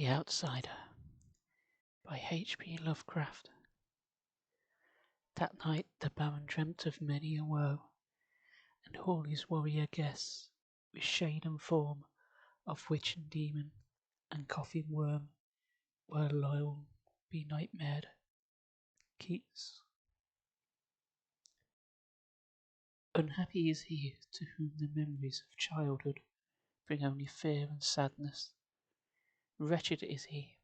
The Outsider by H.P Lovecraft. That night the Baron dreamt of many a woe, and all his warrior guests, with shade and form of witch and demon and coffin worm, were loyal be nightmared. Keats. Unhappy is he to whom the memories of childhood bring only fear and sadness. Wretched is he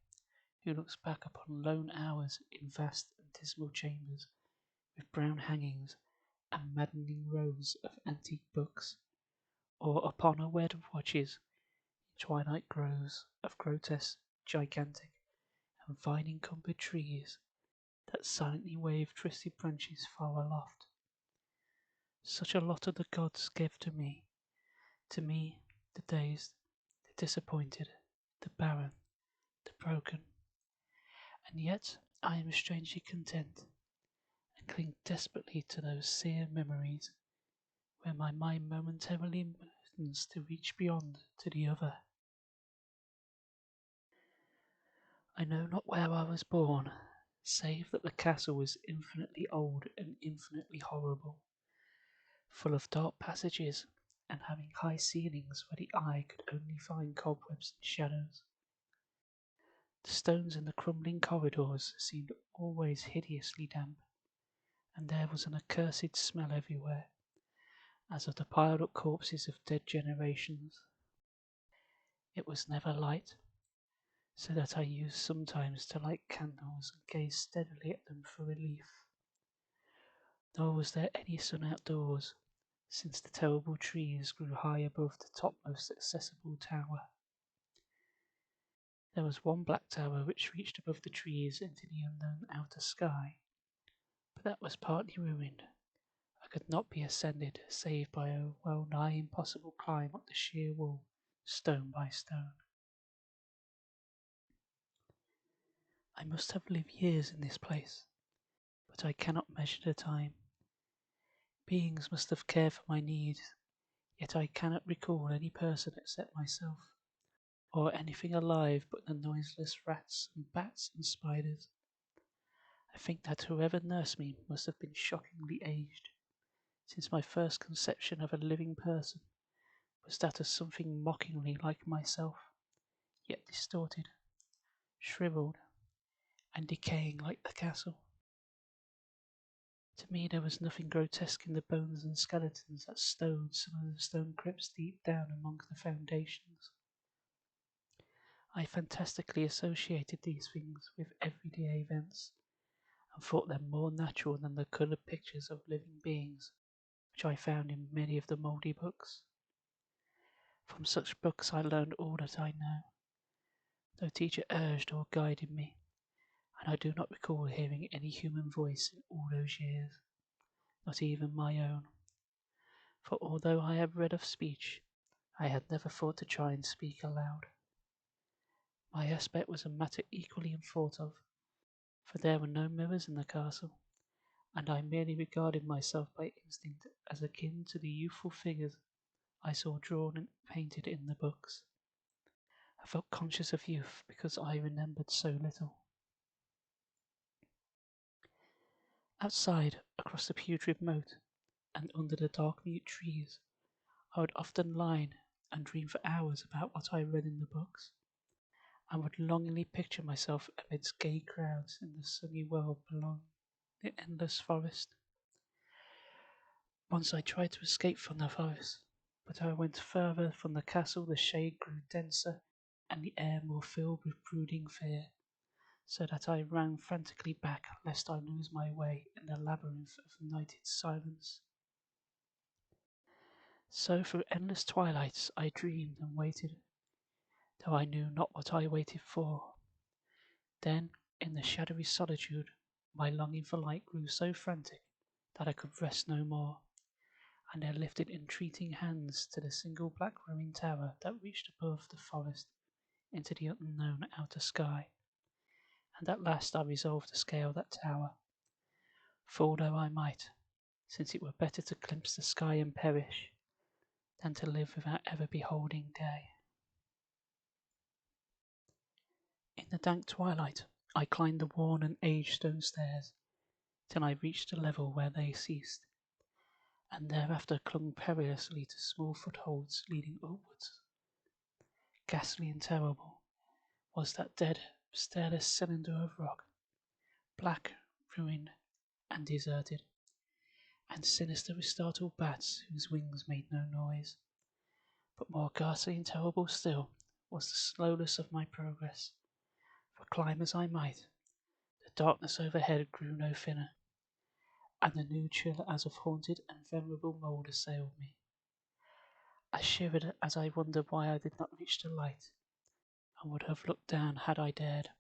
who looks back upon lone hours in vast and dismal chambers with brown hangings and maddening rows of antique books, or upon a bed of watches in twilight groves of grotesque, gigantic, and vine-encumbered trees that silently wave twisted branches far aloft. Such a lot of the gods gave to me, the dazed, the disappointed, the barren, the broken, and yet I am strangely content, and cling desperately to those sere memories where my mind momentarily motions to reach beyond to the other. I know not where I was born, save that the castle was infinitely old and infinitely horrible, full of dark passages and having high ceilings where the eye could only find cobwebs and shadows. The stones in the crumbling corridors seemed always hideously damp, and there was an accursed smell everywhere, as of the piled up corpses of dead generations. It was never light, so that I used sometimes to light candles and gaze steadily at them for relief. Nor was there any sun outdoors, since the terrible trees grew high above the topmost accessible tower. There was one black tower which reached above the trees into the unknown outer sky, but that was partly ruined, and could not be ascended save by a well-nigh impossible climb up the sheer wall, stone by stone. I must have lived years in this place, but I cannot measure the time. Beings must have cared for my needs, yet I cannot recall any person except myself, or anything alive but the noiseless rats and bats and spiders. I think that whoever nursed me must have been shockingly aged, since my first conception of a living person was that of something mockingly like myself, yet distorted, shriveled, and decaying like the castle. To me there was nothing grotesque in the bones and skeletons that stowed some of the stone crypts deep down among the foundations. I fantastically associated these things with everyday events, and thought them more natural than the coloured pictures of living beings which I found in many of the mouldy books. From such books I learned all that I know. No teacher urged or guided me, and I do not recall hearing any human voice in all those years, not even my own. For although I had read of speech, I had never thought to try and speak aloud. My aspect was a matter equally unthought of, for there were no mirrors in the castle, and I merely regarded myself by instinct as akin to the youthful figures I saw drawn and painted in the books. I felt conscious of youth because I remembered so little. Outside, across the putrid moat, and under the dark mute trees, I would often lie and dream for hours about what I read in the books, and would longingly picture myself amidst gay crowds in the sunny world beyond the endless forest. Once I tried to escape from the forest, but I went further from the castle the shade grew denser and the air more filled with brooding fear, so that I ran frantically back lest I lose my way in the labyrinth of nighted silence. So through endless twilights I dreamed and waited, though I knew not what I waited for. Then, in the shadowy solitude, my longing for light grew so frantic that I could rest no more, and I lifted entreating hands to the single black ruined tower that reached above the forest into the unknown outer sky, and at last I resolved to scale that tower, fall though I might, since it were better to glimpse the sky and perish, than to live without ever beholding day. In the dank twilight, I climbed the worn and aged stone stairs till I reached a level where they ceased, and thereafter clung perilously to small footholds leading upwards. Ghastly and terrible was that dead, stairless cylinder of rock, black, ruined, and deserted, and sinister with startled bats whose wings made no noise. But more ghastly and terrible still was the slowness of my progress, for climb as I might, the darkness overhead grew no thinner, and the new chill as of haunted and venerable mould assailed me. I shivered as I wondered why I did not reach the light, and would have looked down had I dared.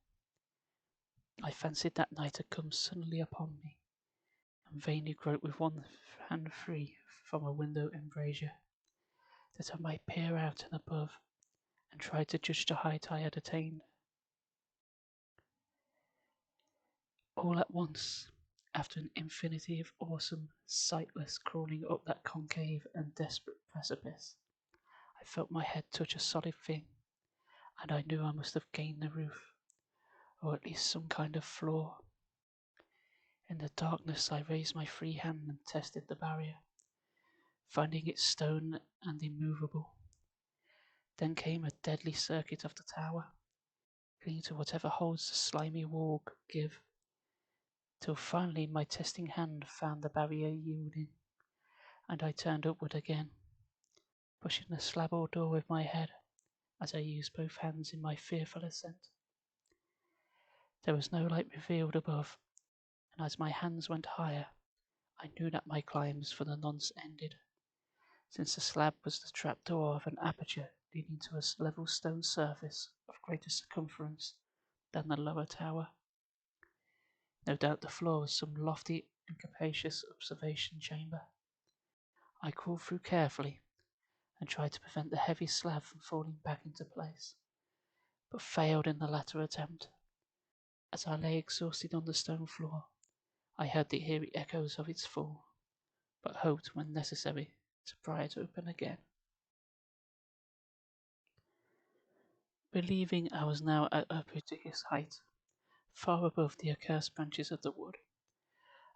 I fancied that night had come suddenly upon me, and vainly groped with one hand free from a window embrasure, that I might peer out and above, and try to judge the height I had attained. All at once, after an infinity of awesome, sightless crawling up that concave and desperate precipice, I felt my head touch a solid thing, and I knew I must have gained the roof, or at least some kind of floor. In the darkness I raised my free hand and tested the barrier, finding it stone and immovable. Then came a deadly circuit of the tower, clinging to whatever holds the slimy wall could give, till finally my testing hand found the barrier yielding, and I turned upward again, pushing the slab or door with my head as I used both hands in my fearful ascent. There was no light revealed above, and as my hands went higher, I knew that my climbs for the nonce ended, since the slab was the trapdoor of an aperture leading to a level stone surface of greater circumference than the lower tower. No doubt the floor was some lofty and capacious observation chamber. I crawled through carefully, and tried to prevent the heavy slab from falling back into place, but failed in the latter attempt. As I lay exhausted on the stone floor, I heard the eerie echoes of its fall, but hoped, when necessary, to pry it open again. Believing I was now at a prodigious height, far above the accursed branches of the wood,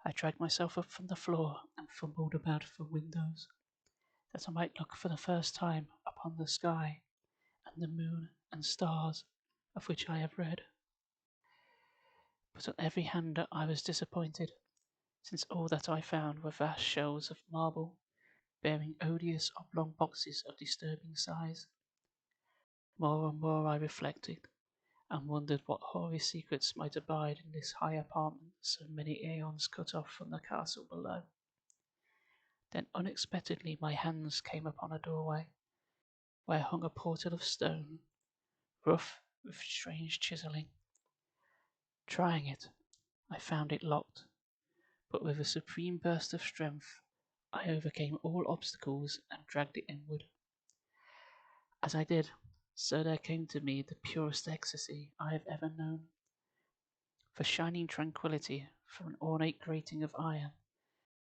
I dragged myself up from the floor and fumbled about for windows, that I might look for the first time upon the sky and the moon and stars of which I have read. But on every hand I was disappointed, since all that I found were vast shelves of marble, bearing odious oblong boxes of disturbing size. More and more I reflected, and wondered what hoary secrets might abide in this high apartment so many aeons cut off from the castle below. Then unexpectedly my hands came upon a doorway, where hung a portal of stone, rough with strange chiselling. Trying it, I found it locked, but with a supreme burst of strength I overcame all obstacles and dragged it inward. As I did, so there came to me the purest ecstasy I have ever known. For shining tranquillity from an ornate grating of iron,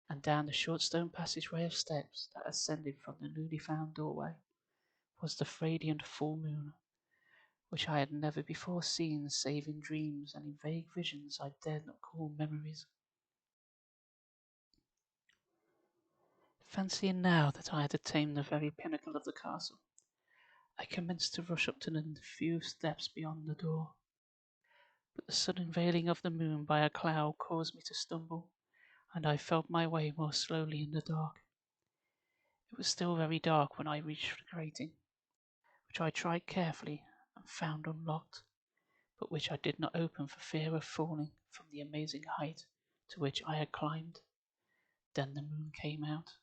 and down the short stone passageway of steps that ascended from the newly found doorway, was the radiant full moon, which I had never before seen save in dreams and in vague visions I dared not call memories. Fancying now that I had attained the very pinnacle of the castle, I commenced to rush up to the few steps beyond the door, but the sudden veiling of the moon by a cloud caused me to stumble, and I felt my way more slowly in the dark. It was still very dark when I reached the grating, which I tried carefully and found unlocked, but which I did not open for fear of falling from the amazing height to which I had climbed. Then the moon came out.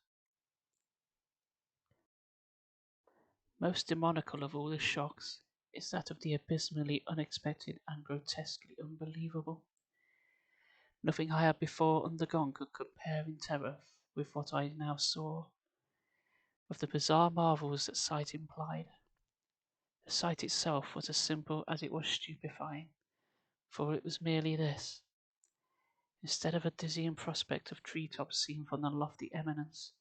Most demoniacal of all the shocks is that of the abysmally unexpected and grotesquely unbelievable. Nothing I had before undergone could compare in terror with what I now saw, with the bizarre marvels that sight implied. The sight itself was as simple as it was stupefying, for it was merely this. Instead of a dizzying prospect of treetops seen from a lofty eminence,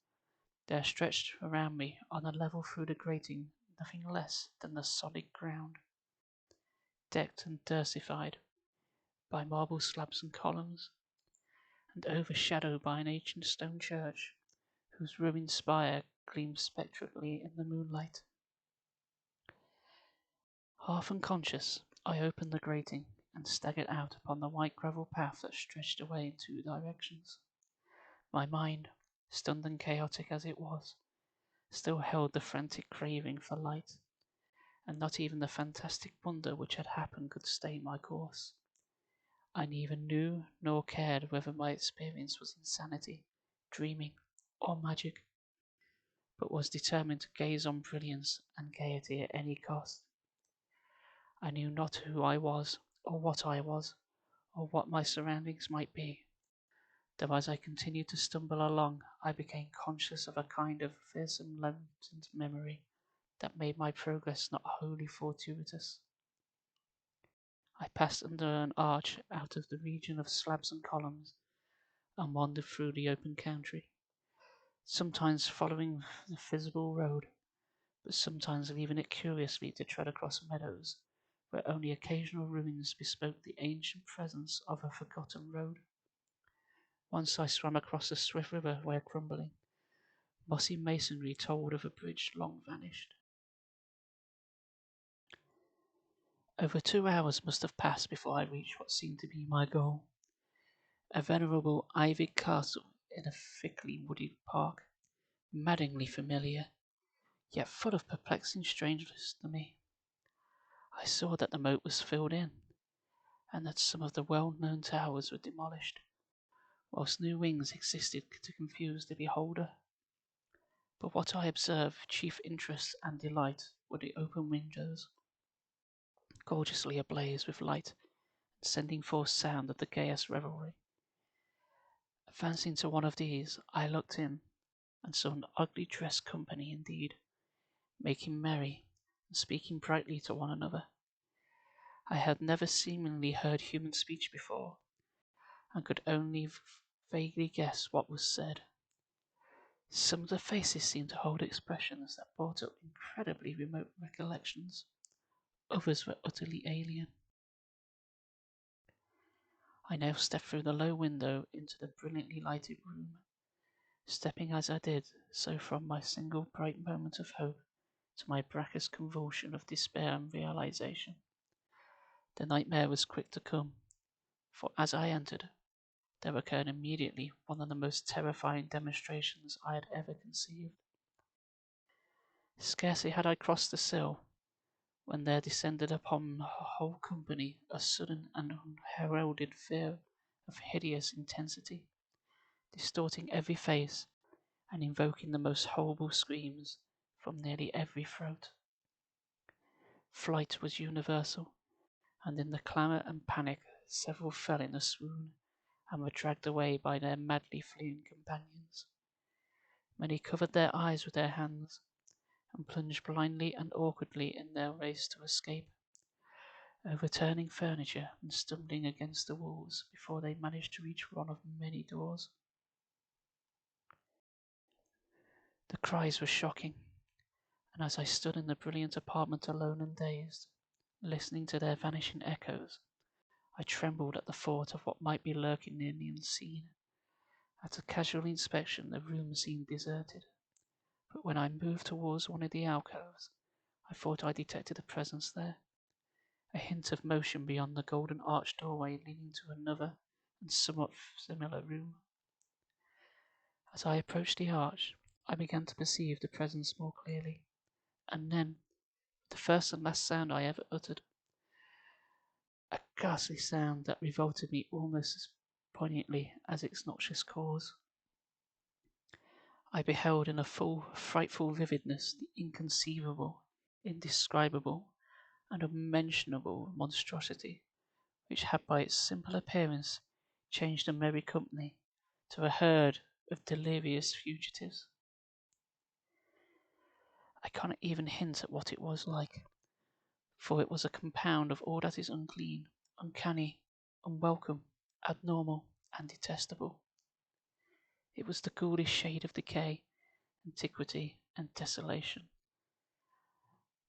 there stretched around me on a level through the grating nothing less than the solid ground. decked and diversified by marble slabs and columns, and overshadowed by an ancient stone church whose ruined spire gleamed spectrally in the moonlight. Half unconscious, I opened the grating and staggered out upon the white gravel path that stretched away in two directions. My mind, stunned and chaotic as it was, still held the frantic craving for light, and not even the fantastic wonder which had happened could stay my course. I neither knew nor cared whether my experience was insanity, dreaming, or magic, but was determined to gaze on brilliance and gaiety at any cost. I knew not who I was, or what my surroundings might be, though as I continued to stumble along, I became conscious of a kind of fearsome latent memory that made my progress not wholly fortuitous. I passed under an arch out of the region of slabs and columns, and wandered through the open country, sometimes following the visible road, but sometimes leaving it curiously to tread across meadows where only occasional ruins bespoke the ancient presence of a forgotten road. Once I swam across a swift river where crumbling, mossy masonry told of a bridge long vanished. Over 2 hours must have passed before I reached what seemed to be my goal, a venerable ivied castle in a thickly wooded park, maddeningly familiar, yet full of perplexing strangeness to me. I saw that the moat was filled in, and that some of the well-known towers were demolished, whilst new wings existed to confuse the beholder. But what I observed with chief interest and delight were the open windows, gorgeously ablaze with light, and sending forth sound of the gayest revelry. Advancing to one of these, I looked in, and saw an ugly dressed company indeed, making merry, and speaking brightly to one another. I had never seemingly heard human speech before, and could only vaguely guess what was said. Some of the faces seemed to hold expressions that brought up incredibly remote recollections. Others were utterly alien. I now stepped through the low window into the brilliantly lighted room, stepping as I did so from my single bright moment of hope to my blackest convulsion of despair and realization. The nightmare was quick to come, for as I entered, there occurred immediately one of the most terrifying demonstrations I had ever conceived. Scarcely had I crossed the sill, when there descended upon the whole company a sudden and unheralded fear of hideous intensity, distorting every face and invoking the most horrible screams from nearly every throat. Flight was universal, and in the clamour and panic several fell in a swoon, and were dragged away by their madly fleeing companions. Many covered their eyes with their hands, and plunged blindly and awkwardly in their race to escape, overturning furniture and stumbling against the walls before they managed to reach one of many doors. The cries were shocking, and as I stood in the brilliant apartment alone and dazed, listening to their vanishing echoes, I trembled at the thought of what might be lurking near the unseen. At a casual inspection, the room seemed deserted, but when I moved towards one of the alcoves, I thought I detected a presence there, a hint of motion beyond the golden arched doorway leading to another and somewhat similar room. As I approached the arch, I began to perceive the presence more clearly, and then, the first and last sound I ever uttered, a ghastly sound that revolted me almost as poignantly as its noxious cause. I beheld in a full, frightful vividness the inconceivable, indescribable, and unmentionable monstrosity which had by its simple appearance changed a merry company to a herd of delirious fugitives. I cannot even hint at what it was like, for it was a compound of all that is unclean, uncanny, unwelcome, abnormal, and detestable. It was the ghoulish shade of decay, antiquity, and desolation,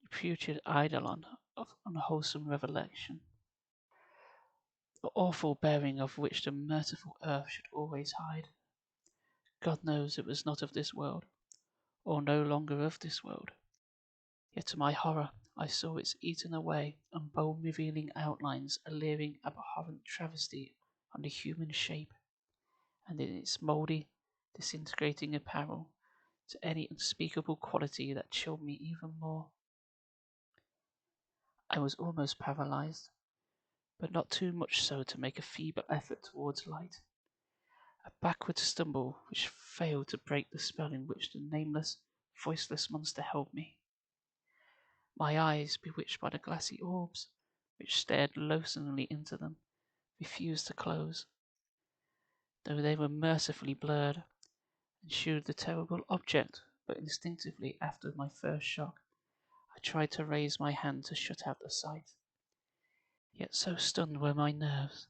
the putrid eidolon of unwholesome revelation, the awful bearing of which the merciful earth should always hide. God knows it was not of this world, or no longer of this world. Yet to my horror I saw its eaten away and bold revealing outlines a leering abhorrent travesty on the human shape, and in its mouldy, disintegrating apparel to any unspeakable quality that chilled me even more. I was almost paralyzed, but not too much so to make a feeble effort towards light. A backward stumble which failed to break the spell in which the nameless, voiceless monster held me. My eyes, bewitched by the glassy orbs which stared loathsomely into them, refused to close, though they were mercifully blurred, and shewed the terrible object, but instinctively after my first shock I tried to raise my hand to shut out the sight. Yet so stunned were my nerves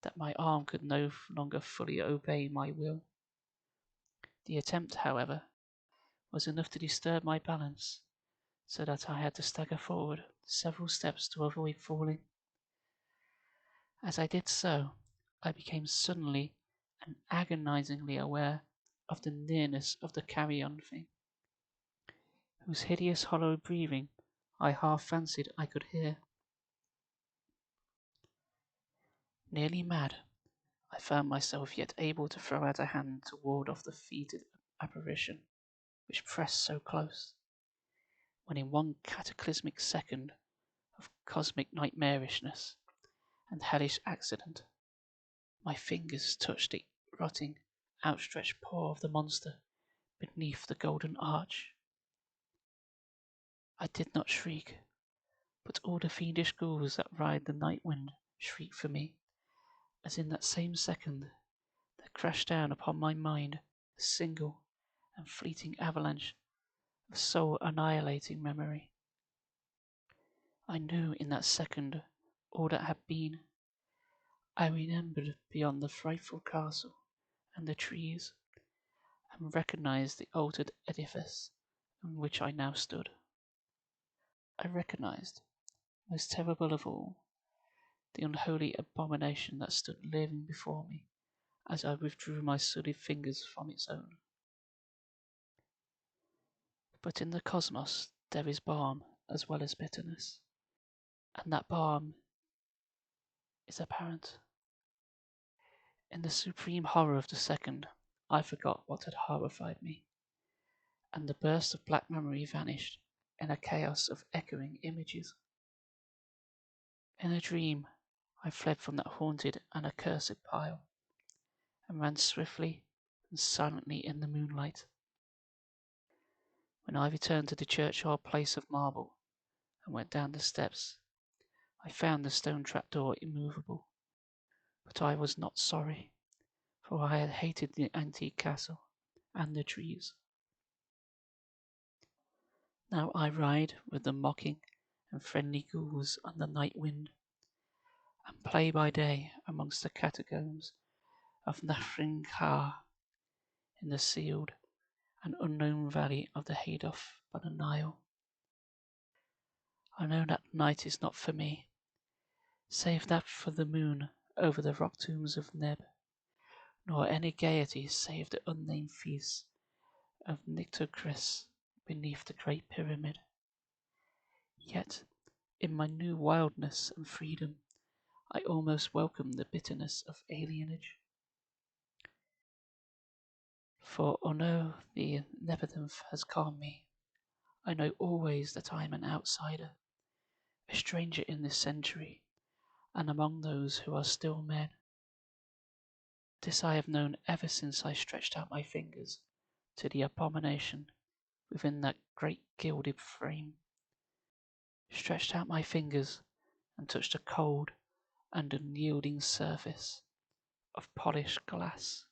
that my arm could no longer fully obey my will. The attempt, however, was enough to disturb my balance, so that I had to stagger forward several steps to avoid falling. As I did so, I became suddenly and agonizingly aware of the nearness of the carrion thing, whose hideous hollow breathing I half fancied I could hear. Nearly mad, I found myself yet able to throw out a hand to ward off the fetid apparition which pressed so close, when in one cataclysmic second of cosmic nightmarishness and hellish accident, my fingers touched the rotting, outstretched paw of the monster beneath the golden arch. I did not shriek, but all the fiendish ghouls that ride the night wind shrieked for me, as in that same second there crashed down upon my mind a single and fleeting avalanche of soul-annihilating memory. I knew in that second all that had been. I remembered beyond the frightful castle and the trees, and recognized the altered edifice on which I now stood. I recognized, most terrible of all, the unholy abomination that stood leering before me as I withdrew my sullied fingers from its own. But in the cosmos there is balm as well as bitterness, and that balm is apparent. In the supreme horror of the second, I forgot what had horrified me, and the burst of black memory vanished in a chaos of echoing images. In a dream, I fled from that haunted and accursed pile, and ran swiftly and silently in the moonlight. When I returned to the churchyard place of marble, and went down the steps, I found the stone trapdoor immovable, but I was not sorry, for I had hated the antique castle and the trees. Now I ride with the mocking and friendly ghouls on the night wind, and play by day amongst the catacombs of Nafrin-Kha in the sealed and unknown valley of the Haydoff by the Nile. I know that night is not for me, save that for the moon over the rock tombs of Neb, nor any gaiety save the unnamed feasts of Nyctocris beneath the great pyramid. Yet, in my new wildness and freedom, I almost welcome the bitterness of alienage. For although the Nepenthems has calmed me, I know always that I am an outsider, a stranger in this century, and among those who are still men. This I have known ever since I stretched out my fingers to the abomination within that great gilded frame, stretched out my fingers and touched a cold and unyielding surface of polished glass.